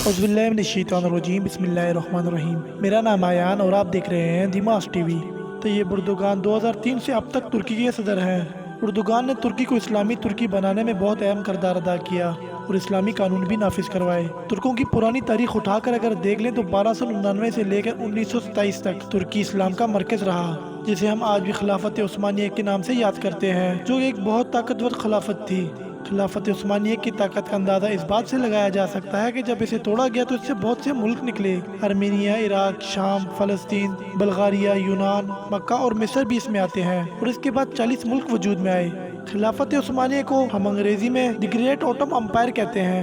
اعوذ باللہ من الشیطان الرجیم، بسم اللہ الرحمن الرحیم۔ میرا نام آیان اور آپ دیکھ رہے ہیں دیماس ٹی وی۔ طیب اردوغان 2003 سے اب تک ترکی کے صدر ہیں۔ اردوغان نے ترکی کو اسلامی ترکی بنانے میں بہت اہم کردار ادا کیا اور اسلامی قانون بھی نافذ کروائے۔ ترکوں کی پرانی تاریخ اٹھا کر اگر دیکھ لیں تو 1299 سے لے کر 1927 تک ترکی اسلام کا مرکز رہا، جسے ہم آج بھی خلافت عثمانیہ کے نام سے یاد کرتے ہیں، جو ایک بہت طاقتور خلافت تھی۔ خلافت عثمانیہ کی طاقت کا اندازہ اس بات سے لگایا جا سکتا ہے کہ جب اسے توڑا گیا تو اس سے بہت سے ملک نکلے۔ ارمینیا، عراق، شام، فلسطین، بلغاریہ، یونان، مکہ اور مصر بھی اس میں آتے ہیں، اور اس کے بعد 40 ملک وجود میں آئے۔ خلافت عثمانیہ کو ہم انگریزی میں دی گریٹ اوٹم امپائر کہتے ہیں۔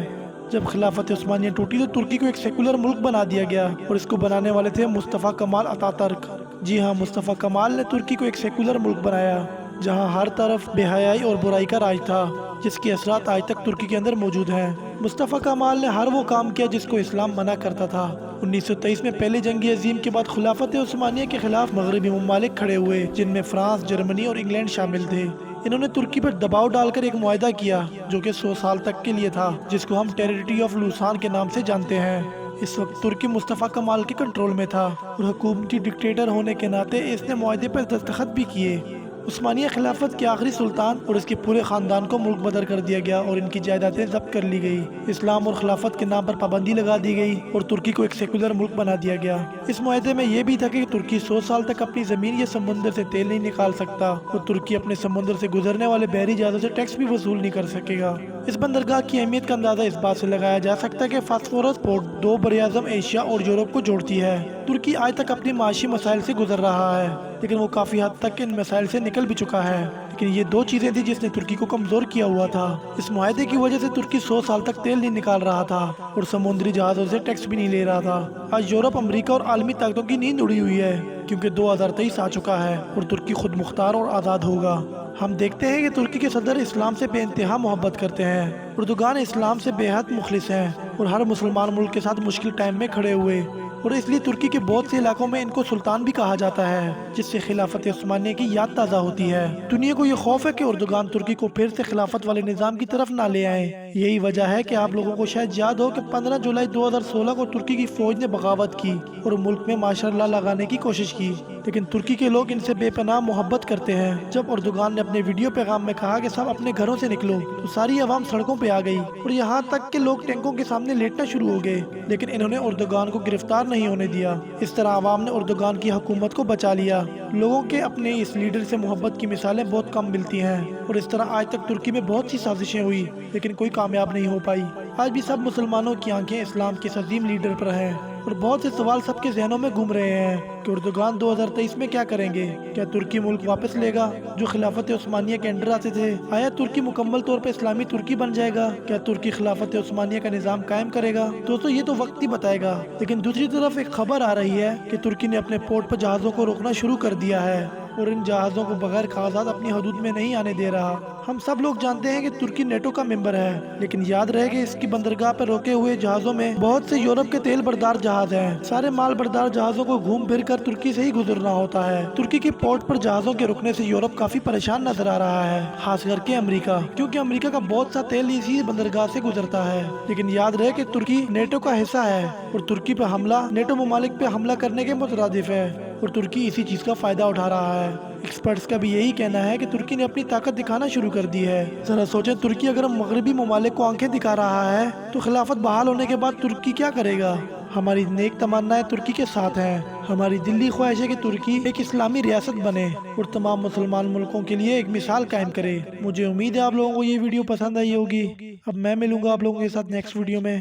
جب خلافت عثمانیہ ٹوٹی تو ترکی کو ایک سیکولر ملک بنا دیا گیا، اور اس کو بنانے والے تھے مصطفیٰ کمال اتاترک۔ جی ہاں، مصطفیٰ کمال نے ترکی کو ایک سیکولر ملک بنایا جہاں ہر طرف بے حیائی اور برائی کا راج تھا، جس کے اثرات آج تک ترکی کے اندر موجود ہیں۔ مصطفیٰ کمال نے ہر وہ کام کیا جس کو اسلام منع کرتا تھا۔ 1923 میں پہلی جنگ عظیم کے بعد خلافت عثمانیہ کے خلاف مغربی ممالک کھڑے ہوئے، جن میں فرانس، جرمنی اور انگلینڈ شامل تھے۔ انہوں نے ترکی پر دباؤ ڈال کر ایک معاہدہ کیا جو کہ 100 سال تک کے لیے تھا، جس کو ہم ٹیریٹری آف لوسان کے نام سے جانتے ہیں۔ اس وقت ترکی مصطفیٰ کمال کے کنٹرول میں تھا اور حکومتی ڈکٹیٹر ہونے کے ناطے اس نے معاہدے پر دستخط بھی کیے۔ عثمانیہ خلافت کے آخری سلطان اور اس کے پورے خاندان کو ملک بدر کر دیا گیا اور ان کی جائیدادیں ضبط کر لی گئی۔ اسلام اور خلافت کے نام پر پابندی لگا دی گئی اور ترکی کو ایک سیکولر ملک بنا دیا گیا۔ اس معاہدے میں یہ بھی تھا کہ ترکی 100 سال تک اپنی زمین یا سمندر سے تیل نہیں نکال سکتا، اور ترکی اپنے سمندر سے گزرنے والے بحری جہازوں سے ٹیکس بھی وصول نہیں کر سکے گا۔ اس بندرگاہ کی اہمیت کا اندازہ اس بات سے لگایا جا سکتا ہے کہ فاسفورس پورٹ 2 براعظم ایشیا اور یورپ کو جوڑتی ہے۔ ترکی آج تک اپنی معاشی مسائل سے گزر رہا ہے، لیکن وہ کافی حد تک ان مسائل سے نکل بھی چکا ہے۔ لیکن یہ 2 چیزیں تھیں جس نے ترکی کو کمزور کیا ہوا تھا۔ اس معاہدے کی وجہ سے ترکی 100 سال تک تیل نہیں نکال رہا تھا اور سمندری جہازوں سے ٹیکس بھی نہیں لے رہا تھا۔ آج یورپ، امریکہ اور عالمی طاقتوں کی نیند اڑی ہوئی ہے، کیونکہ 2023 آ چکا ہے اور ترکی خود مختار اور آزاد ہوگا۔ ہم دیکھتے ہیں کہ ترکی کے صدر اسلام سے بے انتہا محبت کرتے ہیں۔ اردوغان اسلام سے بے حد مخلص ہیں اور ہر مسلمان ملک کے ساتھ مشکل ٹائم میں کھڑے ہوئے، اور اس لیے ترکی کے بہت سے علاقوں میں ان کو سلطان بھی کہا جاتا ہے، جس سے خلافت عثمانیہ کی یاد تازہ ہوتی ہے۔ دنیا کو یہ خوف ہے کہ اردوغان ترکی کو پھر سے خلافت والے نظام کی طرف نہ لے آئیں۔ یہی وجہ ہے کہ آپ لوگوں کو شاید یاد ہو کہ 15 جولائی 2016 کو ترکی کی فوج نے بغاوت کی اور ملک میں ماشاء اللہ لگانے کی کوشش کی، لیکن ترکی کے لوگ ان سے بے پناہ محبت کرتے ہیں۔ جب اردوغان نے اپنے ویڈیو پیغام میں کہا کہ سب اپنے گھروں سے نکلو، تو ساری عوام سڑکوں پہ آ گئی اور یہاں تک کہ لوگ ٹینکوں کے سامنے لیٹنا شروع ہو گئے، لیکن انہوں نے اردوغان کو گرفتار نہیں ہونے دیا۔ اس طرح عوام نے اردوغان کی حکومت کو بچا لیا۔ لوگوں کے اپنے اس لیڈر سے محبت کی مثالیں بہت کم ملتی ہیں، اور اس طرح آج تک ترکی میں بہت سی سازشیں ہوئی لیکن کوئی کامیاب نہیں ہو پائی۔ آج بھی سب مسلمانوں کی آنکھیں اسلام کے اس عظیم لیڈر پر ہیں، اور بہت سے سوال سب کے ذہنوں میں گھوم رہے ہیں کہ اردوغان 2023 میں کیا کریں گے؟ کیا ترکی ملک واپس لے گا جو خلافت عثمانیہ کے انڈر آتے تھے؟ آیا ترکی مکمل طور پر اسلامی ترکی بن جائے گا؟ کیا ترکی خلافت عثمانیہ کا نظام قائم کرے گا؟ دوستو، یہ تو وقت ہی بتائے گا۔ لیکن دوسری طرف ایک خبر آ رہی ہے کہ ترکی نے اپنے پورٹ پر جہازوں کو روکنا شروع کر دیا ہے اور ان جہازوں کو بغیر کاغذات اپنی حدود میں نہیں آنے دے رہا۔ ہم سب لوگ جانتے ہیں کہ ترکی نیٹو کا ممبر ہے، لیکن یاد رہے کہ اس کی بندرگاہ پر روکے ہوئے جہازوں میں بہت سے یورپ کے تیل بردار جہاز ہیں۔ سارے مال بردار جہازوں کو گھوم پھر کر ترکی سے ہی گزرنا ہوتا ہے۔ ترکی کے پورٹ پر جہازوں کے رکنے سے یورپ کافی پریشان نظر آ رہا ہے، خاص کر کے امریکہ، کیونکہ امریکہ کا بہت سا تیل اسی بندرگاہ سے گزرتا ہے۔ لیکن یاد رہے کہ ترکی نیٹو کا حصہ ہے اور ترکی پر حملہ نیٹو ممالک پہ حملہ کرنے کے مترادف ہے، اور ترکی اسی چیز کا فائدہ اٹھا رہا ہے۔ ایکسپرٹس کا بھی یہی کہنا ہے کہ ترکی نے اپنی طاقت دکھانا شروع کر دی ہے۔ ذرا سوچیں، ترکی اگر مغربی ممالک کو آنکھیں دکھا رہا ہے تو خلافت بحال ہونے کے بعد ترکی کیا کرے گا؟ ہماری نیک تمنائیں ترکی کے ساتھ ہیں۔ ہماری دلی خواہش ہے کہ ترکی ایک اسلامی ریاست بنے اور تمام مسلمان ملکوں کے لیے ایک مثال قائم کرے۔ مجھے امید ہے آپ لوگوں کو یہ ویڈیو پسند آئی ہوگی۔ اب میں ملوں گا آپ لوگوں کے ساتھ نیکسٹ ویڈیو میں،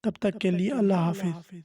تب تک کے لیے اللہ حافظ۔